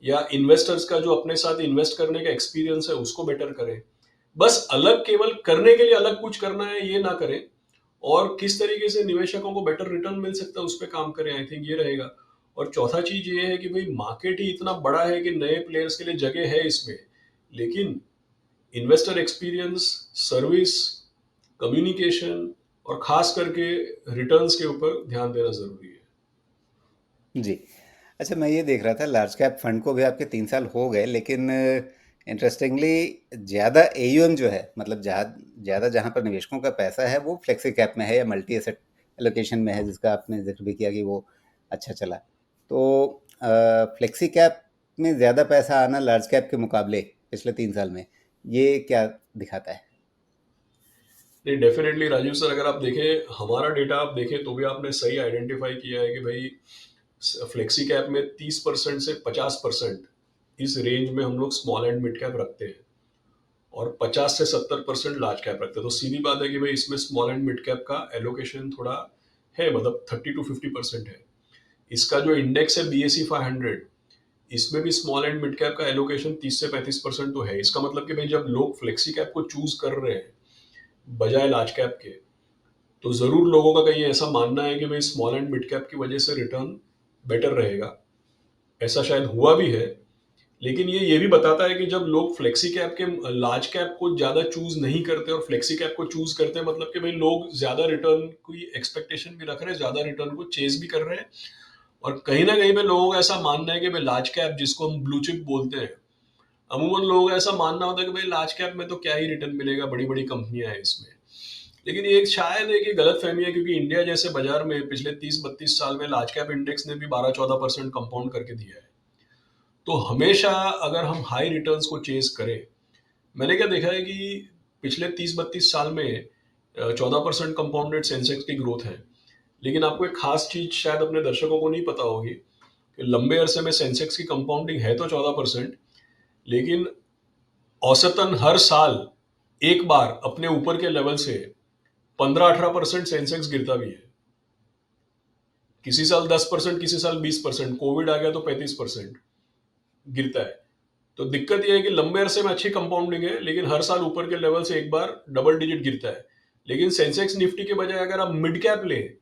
या इन्वेस्टर्स का जो अपने साथ इन्वेस्ट करने का एक्सपीरियंस है उसको बेटर करें। बस अलग केवल करने के लिए अलग कुछ करना है ये ना करें, और किस तरीके से निवेशकों को बेटर रिटर्न मिल सकता है उस पर काम करें, आई थिंक ये रहेगा। और चौथा चीज ये है कि भाई मार्केट ही इतना बड़ा है कि नए प्लेयर्स के लिए जगह है इसमें, लेकिन इन्वेस्टर एक्सपीरियंस, सर्विस, कम्युनिकेशन और खास करके रिटर्न्स के ऊपर ध्यान देना जरूरी है। जी। अच्छा, मैं ये देख रहा था लार्ज कैप फंड को भी आपके 3 साल हो गए, लेकिन इंटरेस्टिंगली ज़्यादा एयूएम जो है, मतलब ज़्यादा जहाँ पर निवेशकों का पैसा है वो फ्लेक्सी कैप में है या मल्टी एसेट एलोकेशन में है, जिसका आपने जिक्र भी किया कि वो अच्छा चला। तो फ्लेक्सी कैप में ज़्यादा पैसा आना लार्ज कैप के मुकाबले पिछले 3 साल में, ये क्या दिखाता है? नहीं, डेफिनेटली राजीव सर, अगर आप देखें हमारा डेटा आप देखें तो भी आपने सही आइडेंटिफाई किया है कि भाई फ्लेक्सी कैप में 30% से 50% इस रेंज में हम लोग स्मॉल एंड मिड कैप रखते हैं, और 50 से 70% लार्ज कैप रखते हैं। तो सीधी बात है कि भाई इसमें स्मॉल एंड मिड कैप का एलोकेशन थोड़ा है, मतलब 30 to 50% है। इसका जो इंडेक्स है BSE 500, इसमें भी स्मॉल एंड मिड कैप का एलोकेशन 30 से 35% तो है। इसका मतलब कि भाई जब लोग फ्लेक्सी कैप को चूज कर रहे हैं बजाय लार्ज कैप के, तो जरूर लोगों का कहीं ऐसा मानना है कि भाई स्मॉल एंड मिड कैप की वजह से रिटर्न बेटर रहेगा। ऐसा शायद हुआ भी है, लेकिन ये भी बताता है कि जब लोग फ्लेक्सी कैप के लार्ज कैप को ज्यादा चूज नहीं करते और फ्लेक्सी कैप को चूज करते हैं, मतलब कि भाई लोग ज्यादा रिटर्न की एक्सपेक्टेशन भी रख रहे हैं, ज्यादा रिटर्न को चेज भी कर रहे हैं। और कहीं ना कहीं पे लोगों का ऐसा मानना है कि भाई लार्ज कैप, जिसको हम ब्लू चिप बोलते हैं, अमूमन लोगों का ऐसा मानना होता है कि भाई लार्ज कैप में तो क्या ही रिटर्न मिलेगा, बड़ी बड़ी कंपनियां हैं इसमें। लेकिन ये शायद एक गलत फहमी है, क्योंकि इंडिया जैसे बाजार में पिछले 30-32 साल में लार्ज कैप इंडेक्स ने भी 12-14% कंपाउंड करके दिया है। तो हमेशा अगर हम हाई रिटर्न्स को चेज करें, मैंने क्या देखा है कि पिछले 30-32 साल में 14% कंपाउंडेड सेंसेक्स की ग्रोथ है। लेकिन आपको एक खास चीज शायद अपने दर्शकों को नहीं पता होगी कि लंबे अरसे में सेंसेक्स की कंपाउंडिंग है तो 14%, लेकिन औसतन हर साल एक बार अपने ऊपर के लेवल से 15-18% सेंसेक्स गिरता भी है। किसी साल 10%, किसी साल 20%, कोविड आ गया तो 35% गिरता है। तो दिक्कत यह है कि लंबे अरसे में अच्छी कंपाउंडिंग है, लेकिन हर साल ऊपर के लेवल से एक बार डबल डिजिट गिरता है। लेकिन सेंसेक्स निफ्टी के बजाय अगर आप मिड कैप लें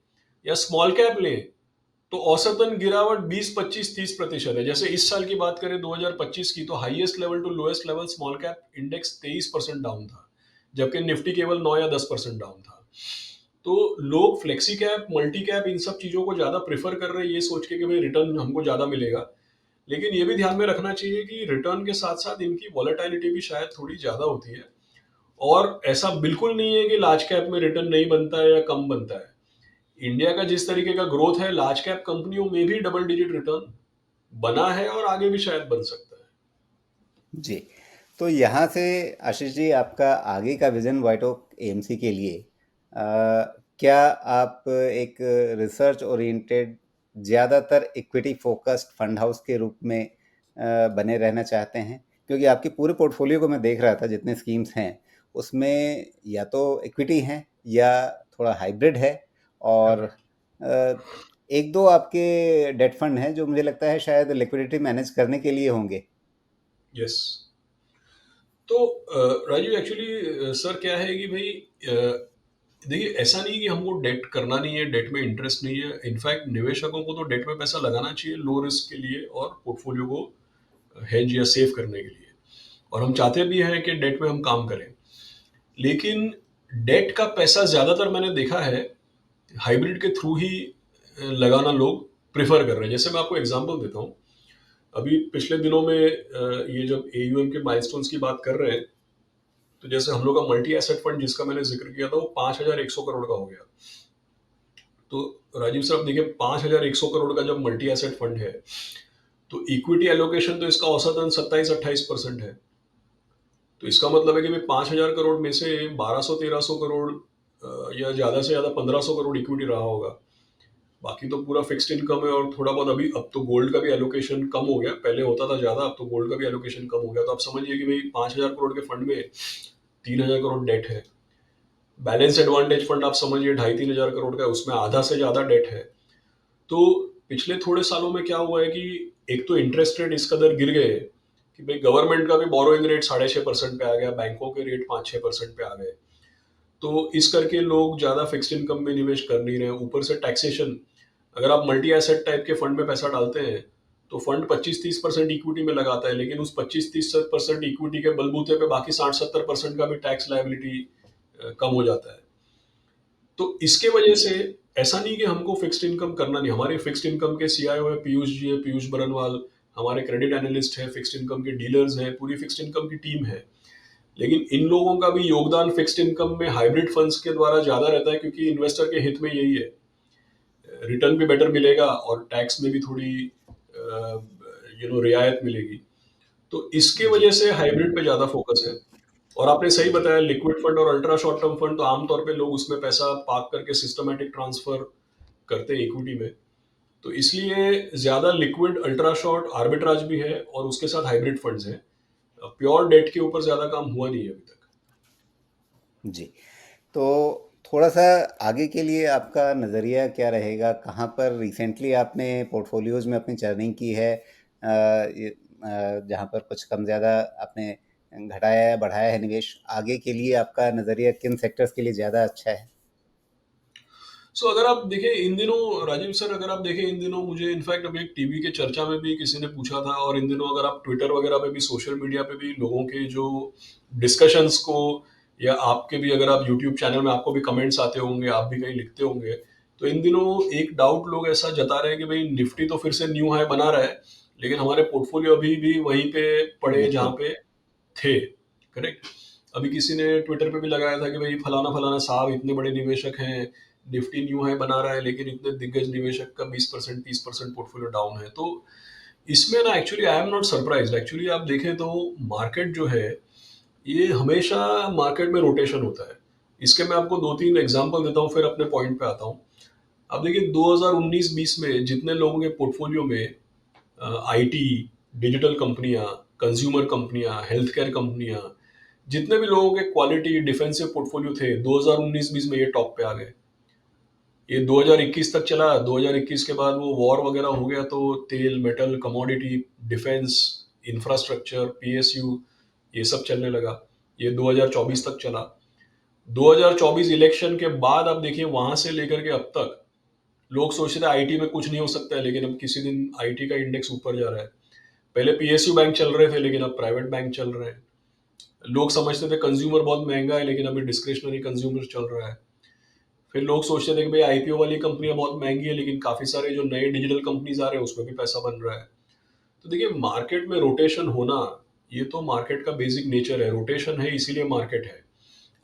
या स्मॉल कैप लें, तो औसतन गिरावट 20, 25, 30% है। जैसे इस साल की बात करें 2025 की, तो highest level to lowest level small cap index 23% down था, जबकि निफ्टी केवल 9 या 10% डाउन था। तो लोग फ्लेक्सी कैप, मल्टी कैप, इन सब चीजों को ज्यादा प्रेफर कर रहे हैं ये सोच के कि भाई रिटर्न हमको ज्यादा मिलेगा। लेकिन ये भी ध्यान में रखना चाहिए कि रिटर्न के साथ साथ इनकी वॉलेटिलिटी भी शायद थोड़ी ज्यादा होती है। और ऐसा बिल्कुल नहीं है कि लार्ज कैप में रिटर्न नहीं बनता है या कम बनता है। इंडिया का जिस तरीके का ग्रोथ है, लार्ज कैप कंपनियों में भी डबल डिजिट रिटर्न बना है और आगे भी शायद बन सकता है। जी। तो यहाँ से आशीष जी, आपका आगे का विज़न वाइट ओक एएमसी के लिए, क्या आप एक रिसर्च ओरिएंटेड, ज़्यादातर इक्विटी फोकस्ड फंड हाउस के रूप में बने रहना चाहते हैं? क्योंकि आपकी पूरे पोर्टफोलियो को मैं देख रहा था, जितने स्कीम्स हैं उसमें या तो इक्विटी हैं या थोड़ा हाइब्रिड है, और करेक्ट। एक दो आपके डेट फंड हैं जो मुझे लगता है शायद लिक्विडिटी मैनेज करने के लिए होंगे। यस। तो राजीव, एक्चुअली सर क्या है कि भाई देखिए ऐसा नहीं कि हमको डेट करना नहीं है, डेट में इंटरेस्ट नहीं है। इनफैक्ट निवेशकों को तो डेट में पैसा लगाना चाहिए लो रिस्क के लिए और पोर्टफोलियो को हेज या सेव करने के लिए, और हम चाहते भी हैं कि डेट में हम काम करें। लेकिन डेट का पैसा ज्यादातर मैंने देखा है हाइब्रिड के थ्रू ही लगाना लोग प्रेफर कर रहे हैं। जैसे मैं आपको एग्जांपल देता हूँ, अभी पिछले दिनों में ये जब एयूएम के माइलस्टोन्स की बात कर रहे हैं, तो जैसे हम लोग का मल्टी एसेट फंड जिसका मैंने जिक्र किया था वो 5,100 करोड़ का हो गया। तो राजीव सर, आप देखिए 5,100 करोड़ का जब मल्टी एसेट फंड है, तो इक्विटी एलोकेशन तो इसका औसतन 27-28% है। तो इसका मतलब है कि भाई 5,000 करोड़ में से 1,200-1,300 करोड़ या ज्यादा से ज्यादा 1,500 करोड़ इक्विटी रहा होगा। बाकी तो पूरा फिक्स्ड इनकम है, और थोड़ा बहुत अभी अब तो गोल्ड का भी एलोकेशन कम हो गया, पहले होता था ज्यादा, अब तो गोल्ड का भी एलोकेशन कम हो गया। तो आप समझिए कि भाई 5,000 करोड़ के फंड में 3,000 करोड़ डेट है। बैलेंस एडवांटेज फंड आप समझिए 2,500-3,000 करोड़ का है, उसमें आधा से ज्यादा डेट है। तो पिछले थोड़े सालों में क्या हुआ है कि एक तो इंटरेस्ट रेट इस कदर गिर गए कि भाई गवर्नमेंट का भी बोरोइंग रेट 6.5% पे आ गया, बैंकों के रेट 5-6% पे आ गए। तो इस करके लोग ज्यादा फिक्स्ड इनकम में निवेश कर नहीं रहे। ऊपर से टैक्सेशन, अगर आप मल्टी एसेट टाइप के फंड में पैसा डालते हैं तो फंड 25-30% इक्विटी में लगाता है, लेकिन उस 25-30% इक्विटी के बलबूते पे बाकी 60-70% का भी टैक्स लायबिलिटी कम हो जाता है। तो इसके वजह से ऐसा नहीं कि हमको फिक्स्ड इनकम करना नहीं। हमारे फिक्स्ड इनकम के सीआईओ है पीयूष जी, है पीयूष बरनवाल, हमारे क्रेडिट एनालिस्ट है, फिक्स्ड इनकम के डीलर्स हैं, पूरी फिक्स्ड इनकम की टीम है। लेकिन इन लोगों का भी योगदान फिक्स्ड इनकम में हाइब्रिड फंड्स के द्वारा ज्यादा रहता है, क्योंकि इन्वेस्टर के हित में यही है, रिटर्न भी बेटर मिलेगा और टैक्स में भी थोड़ी रियायत मिलेगी। तो इसके जी। वजह से हाइब्रिड पे ज्यादा फोकस है। और आपने सही जी। बताया, लिक्विड फंड और अल्ट्रा शॉर्ट टर्म फंड तो आमतौर पे लोग उसमें पैसा पार्क करके सिस्टमेटिक ट्रांसफर करते हैं इक्विटी में। तो इसलिए ज्यादा लिक्विड अल्ट्रा शॉर्ट आर्बिट्राज भी है और उसके साथ हाइब्रिड फंड्स हैं। प्योर डेट के ऊपर ज्यादा काम हुआ नहीं है अभी तक। जी। तो थोड़ा-सा आगे के लिए आपका नज़रिया क्या रहेगा? कहाँ पर रिसेंटली आपने पोर्टफ़ोलियोज़ में अपनी चर्निंग की है? जहाँ पर कुछ कम ज़्यादा आपने घटाया या बढ़ाया है निवेश? आगे के लिए आपका नज़रिया किन सेक्टर्स के लिए ज़्यादा अच्छा है? सो अगर आप देखें इन दिनों राजीव सर, अगर आप देखें इन दिनों, मुझे इनफैक्ट अभी एक टीवी के चर्चा में भी किसी ने पूछा था, और इन दिनों अगर आप ट्विटर वगैरह पे भी, सोशल मीडिया पे भी लोगों के जो डिस्कशंस को, या आपके भी अगर आप यूट्यूब चैनल में आपको भी कमेंट्स आते होंगे, आप भी कहीं लिखते होंगे, तो इन दिनों एक डाउट लोग ऐसा जता रहे हैं कि भाई निफ्टी तो फिर से न्यू हाई बना रहा है, लेकिन हमारे पोर्टफोलियो अभी भी वहीं पे पड़े जहाँ बिल्कुल। पे थे। करेक्ट। अभी किसी ने ट्विटर पे भी लगाया था कि भाई फलाना फलाना साहब इतने बड़े निवेशक हैं, निफ्टी न्यू हाई बना रहा है, लेकिन इतने दिग्गज निवेशक का 20% 30% पोर्टफोलियो डाउन है। तो इसमें ना actually I am not surprise. Actually आप देखें तो मार्केट जो है, ये हमेशा मार्केट में रोटेशन होता है। इसके मैं आपको 2-3 एग्जांपल देता हूँ, फिर अपने पॉइंट पे आता हूँ। अब देखिए 2019-20 में जितने लोगों के पोर्टफोलियो में आईटी, डिजिटल कंपनियां, कंज्यूमर कंपनियां, हेल्थ केयर कंपनियां, जितने भी लोगों के क्वालिटी डिफेंसिव पोर्टफोलियो थे, 2019-20 में ये टॉप पे आ गए। ये 2021 तक चला। 2021 के बाद वो वॉर वगैरह हो गया, तो तेल, metal, commodity, defence, infrastructure, PSU, ये सब चलने लगा। ये 2024 तक चला। 2024 इलेक्शन के बाद आप देखिए वहां से लेकर के अब तक लोग सोचते थे आईटी में कुछ नहीं हो सकता है, लेकिन अब किसी दिन आईटी का इंडेक्स ऊपर जा रहा है। पहले पीएसयू बैंक चल रहे थे, लेकिन अब प्राइवेट बैंक चल रहे हैं। लोग समझते थे कंज्यूमर बहुत महंगा है, लेकिन अभी डिस्क्रिशनरी कंज्यूमर चल रहा है। फिर लोग सोचते थे कि भाई आईपीओ वाली कंपनियां बहुत महंगी है, लेकिन काफी सारे जो नए डिजिटल कंपनीज आ रहे हैं उसमें भी पैसा बन रहा है। तो देखिए मार्केट में रोटेशन होना, ये तो मार्केट का बेसिक नेचर है। रोटेशन है इसीलिए मार्केट है।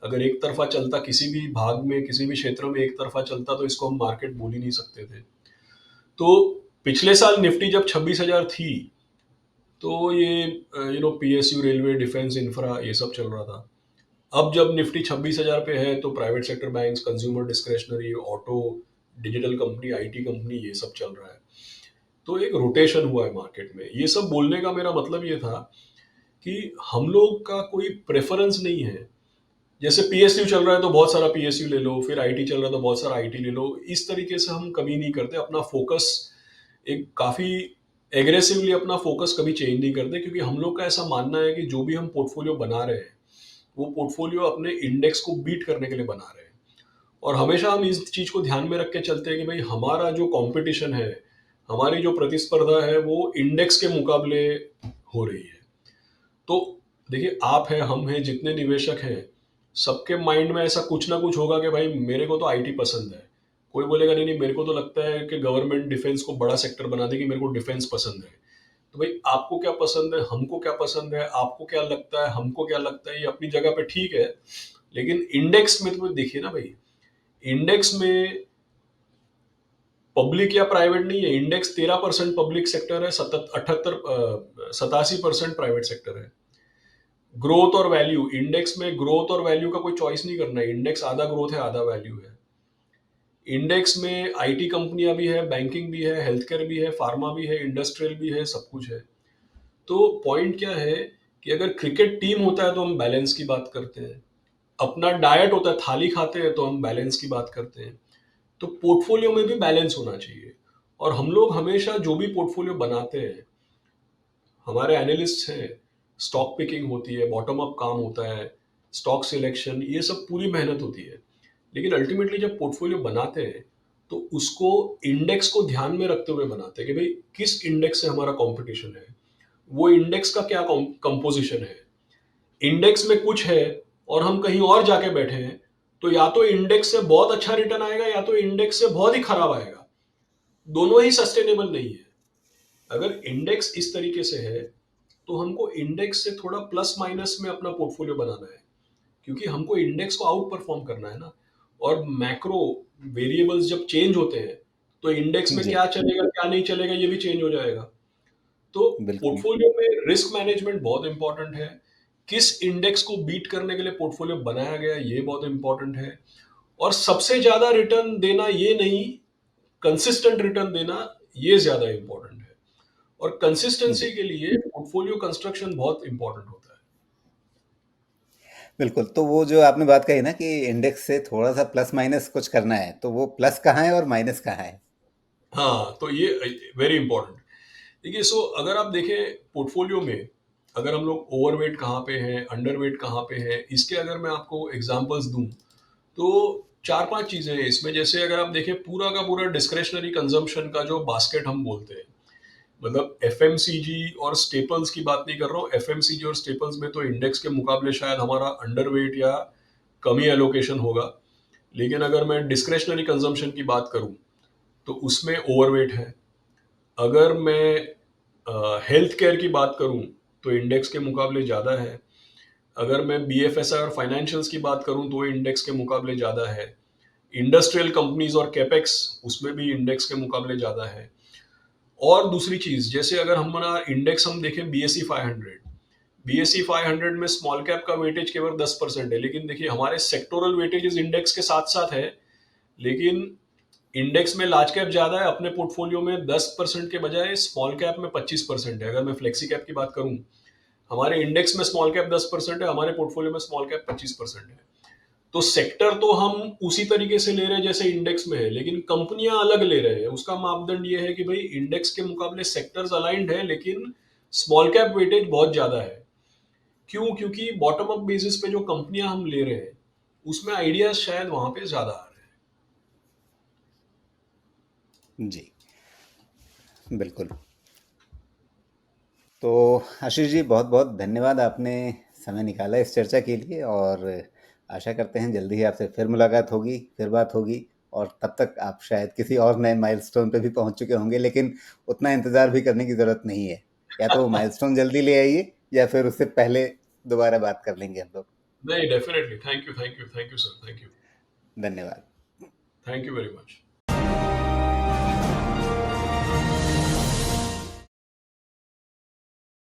अगर एक तरफा चलता, किसी भी भाग में किसी भी क्षेत्र में एक तरफा चलता, तो इसको हम मार्केट बोल ही नहीं सकते थे। तो पिछले साल निफ्टी जब 26,000 थी, तो ये पीएसयू, रेलवे, डिफेंस, इंफ्रा, ये सब चल रहा था। अब जब निफ्टी 26,000 पे है, तो private sector banks, consumer discretionary, auto, digital company, IT company, ये सब चल रहा है। तो एक रोटेशन हुआ है मार्केट में। ये सब बोलने का मेरा मतलब ये था कि हम लोग का कोई प्रेफरेंस नहीं है। जैसे पीएसयू चल रहा है तो बहुत सारा पीएसयू ले लो, फिर आईटी चल रहा है तो बहुत सारा आईटी ले लो। इस तरीके से हम कभी नहीं करते। अपना फोकस एक काफी एग्रेसिवली अपना फोकस कभी चेंज नहीं करते, क्योंकि हम लोग का ऐसा मानना है कि जो भी हम पोर्टफोलियो बना रहे हैं, वो पोर्टफोलियो अपने इंडेक्स को बीट करने के लिए बना रहे हैं। और हमेशा हम इस चीज को ध्यान में रख के चलते हैं कि भाई हमारा जो कंपटीशन है, हमारी जो प्रतिस्पर्धा है, वो इंडेक्स के मुकाबले हो रही है। तो देखिए आप हैं, हम हैं, जितने निवेशक हैं, सबके माइंड में ऐसा कुछ ना कुछ होगा कि भाई मेरे को तो आईटी पसंद है। कोई बोलेगा नहीं नहीं, मेरे को तो लगता है कि गवर्नमेंट डिफेंस को बड़ा सेक्टर बना देगी, मेरे को डिफेंस पसंद है। तो भाई आपको क्या पसंद है, हमको क्या पसंद है, आपको क्या लगता है, हमको क्या लगता है, ये अपनी जगह पे ठीक है। लेकिन इंडेक्स में तो देखिए ना भाई, इंडेक्स में पब्लिक या प्राइवेट नहीं है, इंडेक्स 13% पब्लिक सेक्टर है, 87% प्राइवेट सेक्टर है। ग्रोथ और वैल्यू, इंडेक्स में ग्रोथ और वैल्यू का कोई चॉइस नहीं करना है, इंडेक्स आधा ग्रोथ है आधा वैल्यू है। इंडेक्स में आईटी कंपनियां भी है, बैंकिंग भी है, हेल्थ केयर भी है, फार्मा भी है, इंडस्ट्रियल भी है, सब कुछ है। तो पॉइंट क्या है कि अगर क्रिकेट टीम होता है तो हम बैलेंस की बात करते हैं, अपना डाइट होता है, थाली खाते हैं तो हम बैलेंस की बात करते हैं। तो पोर्टफोलियो में भी बैलेंस होना चाहिए। और हम लोग हमेशा जो भी पोर्टफोलियो बनाते हैं, हमारे एनालिस्ट हैं, स्टॉक पिकिंग होती है, बॉटम अप काम होता है, स्टॉक सिलेक्शन, ये सब पूरी मेहनत होती है। लेकिन अल्टीमेटली जब पोर्टफोलियो बनाते हैं तो उसको इंडेक्स को ध्यान में रखते हुए बनाते हैं कि भाई किस इंडेक्स से हमारा कंपटीशन है, वो इंडेक्स का क्या कंपोजिशन है। इंडेक्स में कुछ है और हम कहीं और जाके बैठे हैं, तो या तो इंडेक्स से बहुत अच्छा रिटर्न आएगा या तो इंडेक्स से बहुत ही खराब आएगा। दोनों ही सस्टेनेबल नहीं है। अगर इंडेक्स इस तरीके से है तो हमको इंडेक्स से थोड़ा प्लस माइनस में अपना पोर्टफोलियो बनाना है, क्योंकि हमको इंडेक्स को आउट परफॉर्म करना है ना। और मैक्रो वेरिएबल्स जब चेंज होते हैं तो इंडेक्स में जी, क्या चलेगा क्या नहीं चलेगा ये भी चेंज हो जाएगा। तो बिल्कुल, पोर्टफोलियो में रिस्क मैनेजमेंट बहुत इंपॉर्टेंट है। किस इंडेक्स को बीट करने के लिए पोर्टफोलियो बनाया गया ये बहुत इंपॉर्टेंट है। और सबसे ज्यादा रिटर्न देना ये नहीं, कंसिस्टेंट रिटर्न देना ये ज्यादा इंपॉर्टेंट है। और जी। कंसिस्टेंसी के लिए पोर्टफोलियो कंस्ट्रक्शन बहुत इंपॉर्टेंट होता है। बिल्कुल, तो वो जो आपने बात कही ना कि इंडेक्स से थोड़ा-सा प्लस माइनस कुछ करना है, तो वो प्लस कहाँ है और माइनस कहाँ है? हाँ, तो ये वेरी इंपॉर्टेंट। देखिए, सो अगर आप देखें पोर्टफोलियो में, अगर हम लोग ओवरवेट कहाँ पे हैं, अंडरवेट कहाँ पे हैं, इसके अगर मैं आपको एग्जांपल्स दूं तो चार पांच चीजें हैं इसमें। जैसे अगर आप देखें पूरा का पूरा डिस्क्रेशनरी कंजम्पशन का जो बास्केट हम बोलते हैं, मतलब एफएमसीजी और स्टेपल्स की बात नहीं कर रहा हूँ, एफएमसीजी और स्टेपल्स में तो इंडेक्स के मुकाबले शायद हमारा अंडरवेट या कमी एलोकेशन होगा। लेकिन अगर मैं डिस्क्रेशनरी कंजम्पशन की बात करूं तो उसमें ओवरवेट है। अगर मैं हेल्थ केयर की बात करूं तो इंडेक्स के मुकाबले ज़्यादा है। अगर मैं बीएफएसआई और फाइनेंशियल्स की बात करूं तो इंडेक्स के मुकाबले ज़्यादा है। इंडस्ट्रियल कंपनीज और कैपेक्स, उसमें भी इंडेक्स के मुकाबले ज़्यादा है। और दूसरी चीज़, जैसे अगर हमारा इंडेक्स हम देखें बीएसई 500, बीएसई 500 में स्मॉल कैप का वेटेज केवल 10% है। लेकिन देखिए हमारे सेक्टोरल वेटेजेस इंडेक्स के साथ साथ है, लेकिन इंडेक्स में लार्ज कैप ज्यादा है, अपने पोर्टफोलियो में 10% के बजाय स्मॉल कैप में 25% है। अगर मैं फ्लेक्सी कैप की बात करूं, हमारे इंडेक्स में स्मॉल कैप 10% है, हमारे पोर्टफोलियो में स्मॉल कैप 25% है। तो सेक्टर तो हम उसी तरीके से ले रहे हैं जैसे इंडेक्स में है, लेकिन कंपनियां अलग ले रहे हैं। उसका मापदंड ये है कि भाई इंडेक्स के मुकाबले सेक्टर्स अलाइंड है, लेकिन स्मॉल कैप वेटेज बहुत ज्यादा है। क्यों? क्योंकि बॉटम अप बेसिस पे जो कंपनियां हम ले रहे हैं उसमें आइडियाज शायद वहां पे ज्यादा आ रहे जी, बिल्कुल। तो आशीष जी, बहुत-बहुत धन्यवाद, आपने समय निकाला इस चर्चा के लिए, और आशा करते हैं जल्दी ही आपसे फिर मुलाकात होगी, फिर बात होगी, और तब तक आप शायद किसी और नए माइलस्टोन पे भी पहुंच चुके होंगे, लेकिन उतना इंतज़ार भी करने की ज़रूरत नहीं है। या तो वो हैं। माइलस्टोन जल्दी ले आइए, या फिर उससे पहले दोबारा बात कर लेंगे हम लोग। नहीं, definitely, thank you, thank you, thank you sir, thank you, धन्यवाद। Thank you very much.